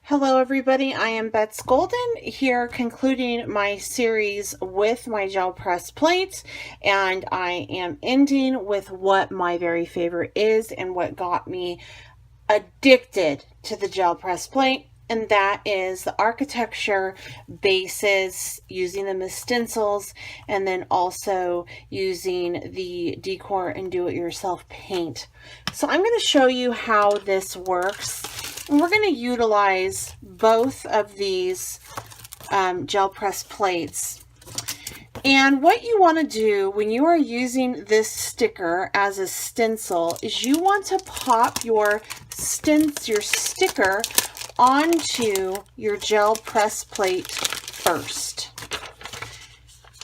Hello everybody, I am Bets Golden here concluding my series with my gel press plates, and I am ending with what my very favorite is and what got me addicted to the gel press plate, and that is the architecture bases, using them as stencils, and then also using the decor and do-it-yourself paint. So I'm going to show you how this works. And we're going to utilize both of these gel press plates. And what you want to do when you are using this sticker as a stencil is you want to pop your sticker onto your gel press plate first.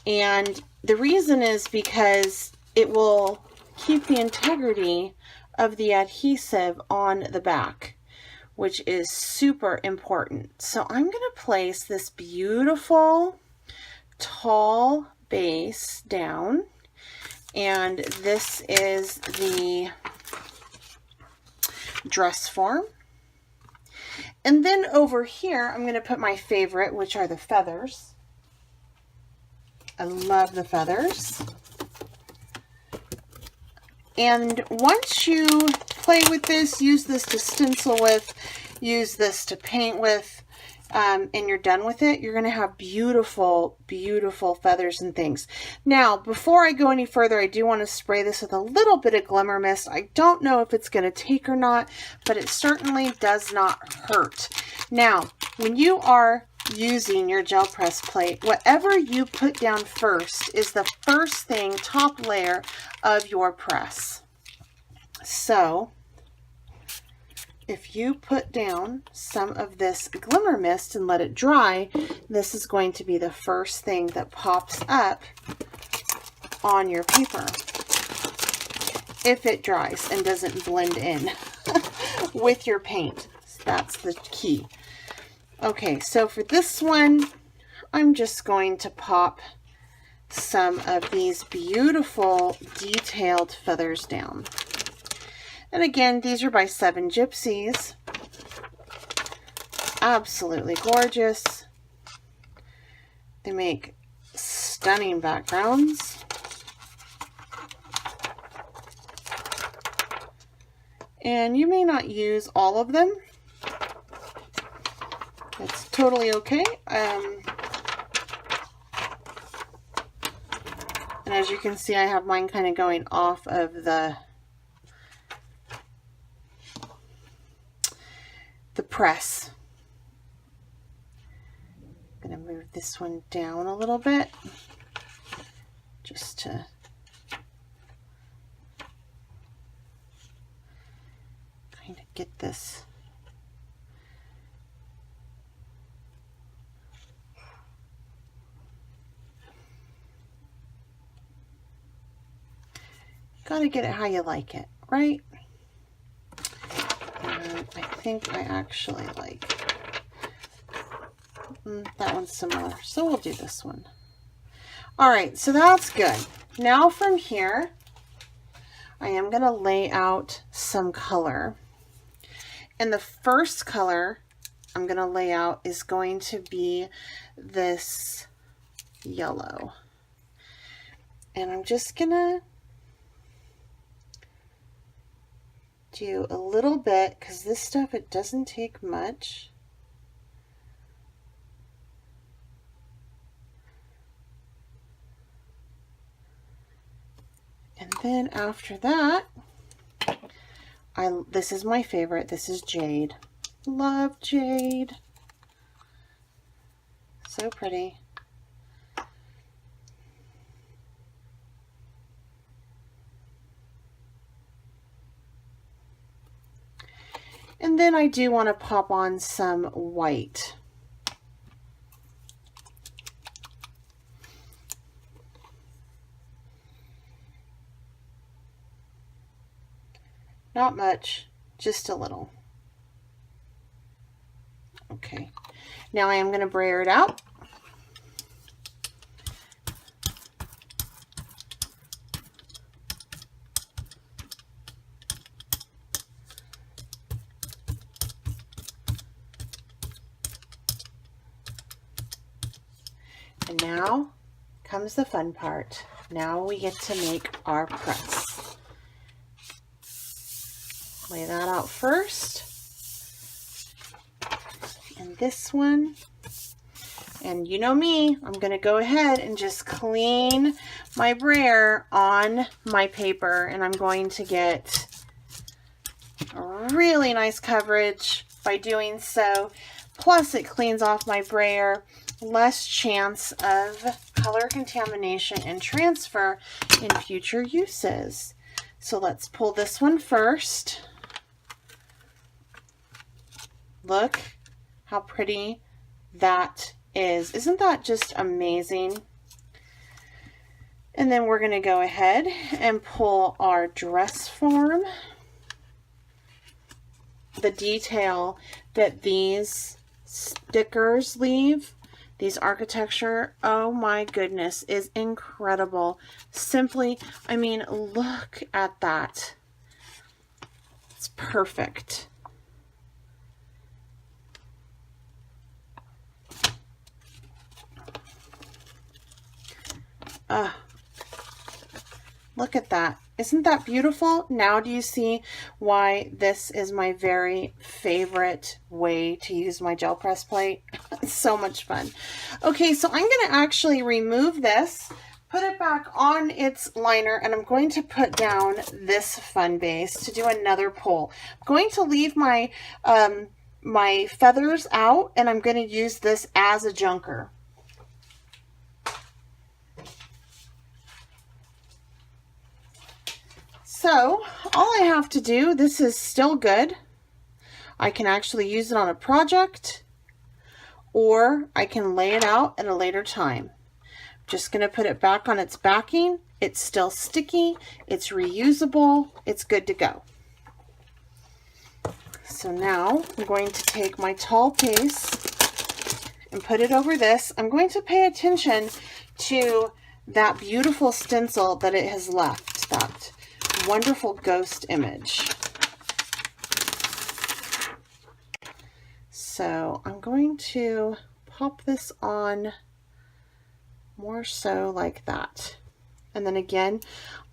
And the reason is because it will keep the integrity of the adhesive on the back, which is super important. So I'm going to place this beautiful tall base down, and this is the dress form. And then over here, I'm going to put my favorite, which are the feathers. I love the feathers. And once you play with this, use this to stencil with, use this to paint with, and you're done with it, you're going to have beautiful, beautiful feathers and things. Now, before I go any further, I do want to spray this with a little bit of glimmer mist. I don't know if it's going to take or not, but it certainly does not hurt. Now, when you are using your gel press plate, whatever you put down first is the first thing, top layer of your press. So if you put down some of this glimmer mist and let it dry, this is going to be the first thing that pops up on your paper if it dries and doesn't blend in with your paint. So that's the key. Okay, so for this one, I'm just going to pop some of these beautiful detailed feathers down. And again, these are by 7 Gypsies. Absolutely gorgeous. They make stunning backgrounds. And you may not use all of them. It's totally okay. And as you can see, I have mine kind of going off of the press. I'm going to move this one down a little bit just to kind of get this got to get it how you like it, right? And I think I actually like that one's similar, so we'll do this one. All right, so that's good. Now from here, I am going to lay out some color. And the first color I'm going to lay out is going to be this yellow. And I'm just going to do a little bit, because this stuff, it doesn't take much. And then after that, this is my favorite. This is jade. Love jade. So pretty. And then I do want to pop on some white. Not much, just a little. Okay, now I am going to brayer it out. And now comes the fun part. Now we get to make our press. Lay that out first. And this one. And you know me, I'm going to go ahead and just clean my brayer on my paper. And I'm going to get a really nice coverage by doing so. Plus it cleans off my brayer. Less chance of color contamination and transfer in future uses. So let's pull this one first. Look how pretty that is. Isn't that just amazing? And then we're going to go ahead and pull our dress form. The detail that these stickers leave, these architecture, oh my goodness, is incredible. Simply, I mean, look at that. It's perfect. Look at that. Isn't that beautiful? Now do you see why this is my very favorite way to use my gel press plate? It's so much fun. Okay, so I'm going to actually remove this, put it back on its liner, and I'm going to put down this fun base to do another pull. I'm going to leave my, my feathers out, and I'm going to use this as a junker. So all I have to do, this is still good. I can actually use it on a project, or I can lay it out at a later time. I'm just going to put it back on its backing. It's still sticky. It's reusable. It's good to go. So now I'm going to take my tall paste and put it over this. I'm going to pay attention to that beautiful stencil that it has left, that wonderful ghost image. So I'm going to pop this on more so like that. And then again,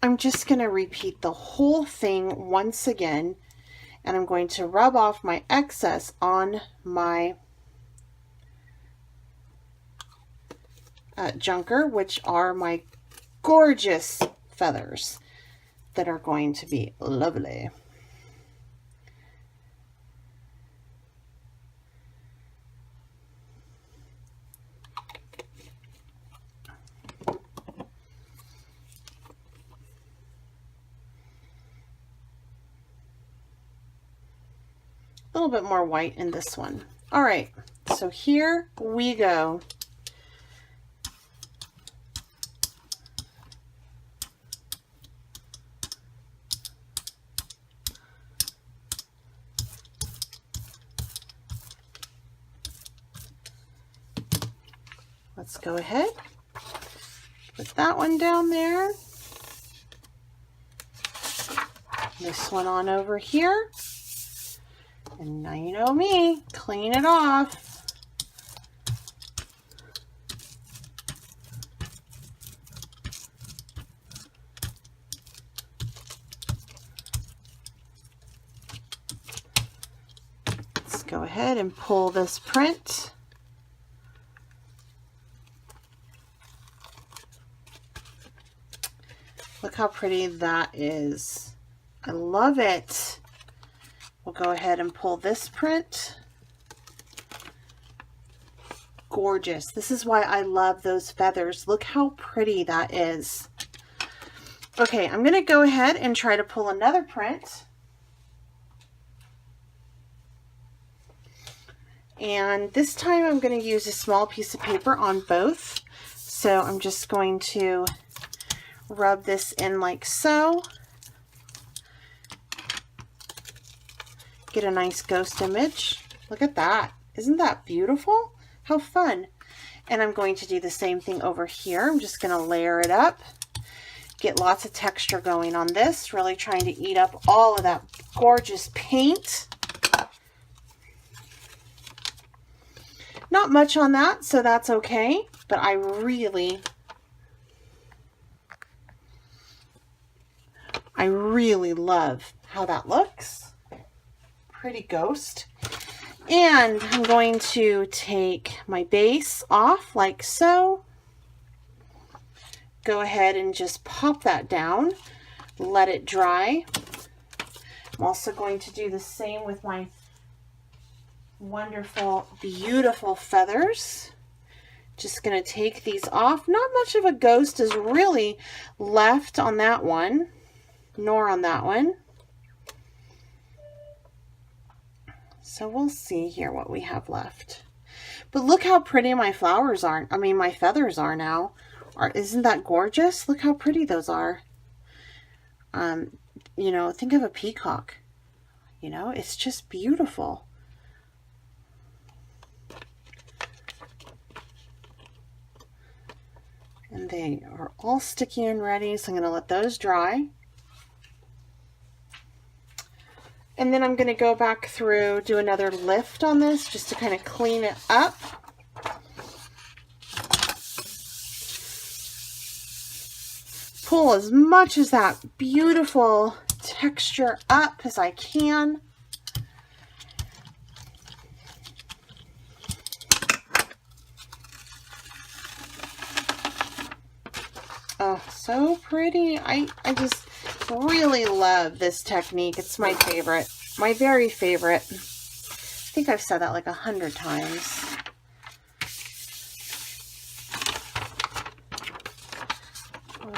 I'm just going to repeat the whole thing once again, and I'm going to rub off my excess on my junker, which are my gorgeous feathers that are going to be lovely. A little bit more white in this one. All right, so here we go. Let's go ahead, put that one down there. This one on over here. And now you know me, clean it off. Let's go ahead and pull this print. Look how pretty that is. I love it. We'll go ahead and pull this print. Gorgeous. This is why I love those feathers. Look how pretty that is. Okay, I'm going to go ahead and try to pull another print. And this time I'm going to use a small piece of paper on both. So I'm just going to rub this in like so. Get a nice ghost image. Look at that. Isn't that beautiful? How fun. And I'm going to do the same thing over here. I'm just going to layer it up. Get lots of texture going on this. Really trying to eat up all of that gorgeous paint. Not much on that, so that's okay. but I really love how that looks. Pretty ghost. And I'm going to take my base off like so. Go ahead and just pop that down. Let it dry. I'm also going to do the same with my wonderful, beautiful feathers. Just going to take these off. Not much of a ghost is really left on that one, nor on that one. So we'll see here what we have left. But look how pretty my flowers are. I mean, my feathers are now. Isn't that gorgeous? Look how pretty those are. You know, think of a peacock. You know, it's just beautiful. And they are all sticky and ready, so I'm going to let those dry. And then I'm going to go back through, do another lift on this just to kind of clean it up. Pull as much as that beautiful texture up as I can. Oh, so pretty. I just really love this technique. It's my favorite. My very favorite. I think I've said that like 100 times.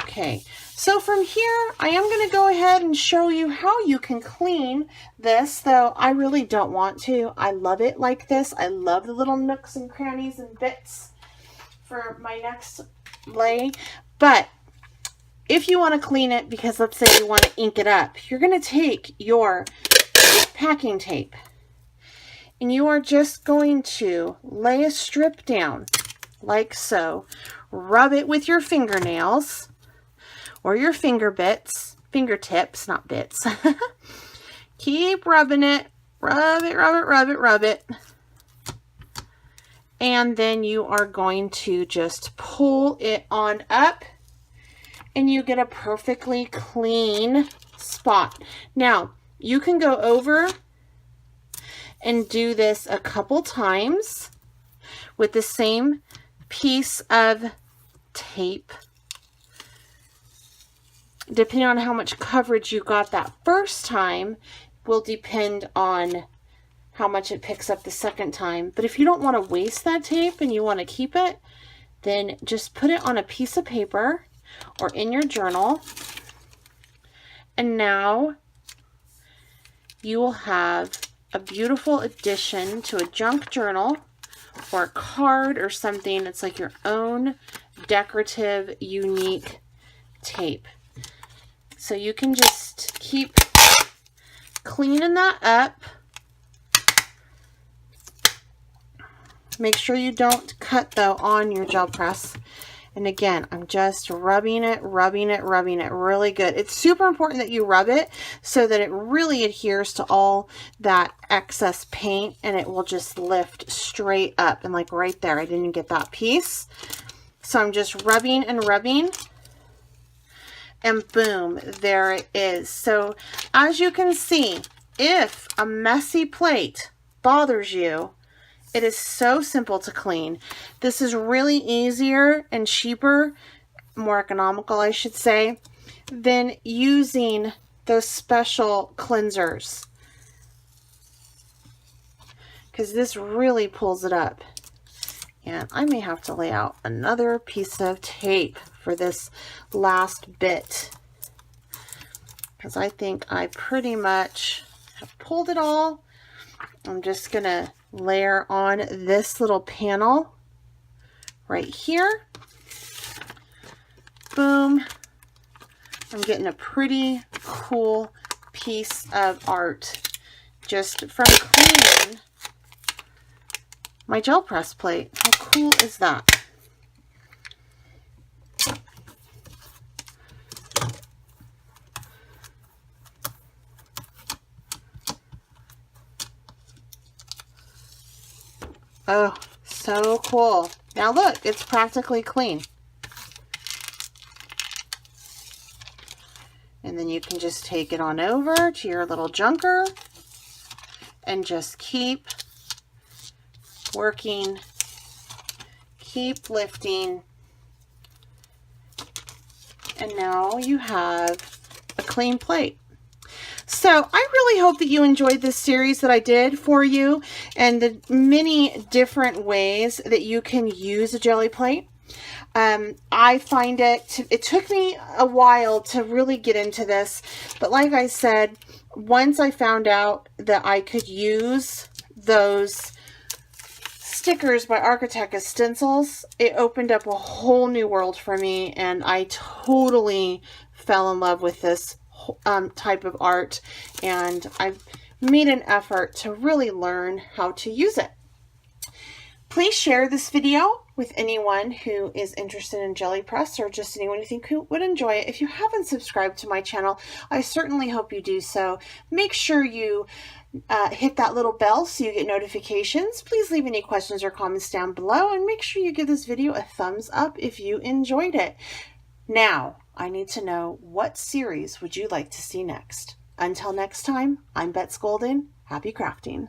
Okay, so from here, I am going to go ahead and show you how you can clean this, though I really don't want to. I love it like this. I love the little nooks and crannies and bits for my next lay. But if you want to clean it, because let's say you want to ink it up, you're going to take your packing tape and you are just going to lay a strip down like so. Rub it with your fingernails or your fingertips, not bits. Keep rubbing it. Rub it, rub it, rub it, rub it. And then you are going to just pull it on up and you get a perfectly clean spot. Now, you can go over and do this a couple times with the same piece of tape. Depending on how much coverage you got that first time will depend on how much it picks up the second time. But if you don't want to waste that tape and you want to keep it, then just put it on a piece of paper or in your journal. And now you will have a beautiful addition to a junk journal or a card or something. It's like your own decorative, unique tape. So you can just keep cleaning that up. Make sure you don't cut though on your gel press. And again, I'm just rubbing it really good. It's super important that you rub it so that it really adheres to all that excess paint and it will just lift straight up. And like right there, I didn't get that piece. So I'm just rubbing and rubbing. And boom, there it is. So as you can see, if a messy plate bothers you, it is so simple to clean. This is really easier and cheaper, more economical, I should say, than using those special cleansers. Because this really pulls it up. And I may have to lay out another piece of tape for this last bit. Because I think I pretty much have pulled it all. I'm just going to layer on this little panel right here. Boom. I'm getting a pretty cool piece of art just from cleaning my gel press plate. How cool is that? Oh, so cool. Now look, it's practically clean. And then you can just take it on over to your little junker and just keep working, keep lifting. And now you have a clean plate. So I really hope that you enjoyed this series that I did for you and the many different ways that you can use a jelly plate. I find it took me a while to really get into this, but like I said, once I found out that I could use those stickers by Architect as stencils, it opened up a whole new world for me, and I totally fell in love with this type of art, and I've made an effort to really learn how to use it. Please share this video with anyone who is interested in jelly press, or just anyone you think who would enjoy it. If you haven't subscribed to my channel, I certainly hope you do so. Make sure you hit that little bell so you get notifications. Please leave any questions or comments down below, and make sure you give this video a thumbs up if you enjoyed it. Now, I need to know, what series would you like to see next? Until next time, I'm Bets Golden. Happy crafting.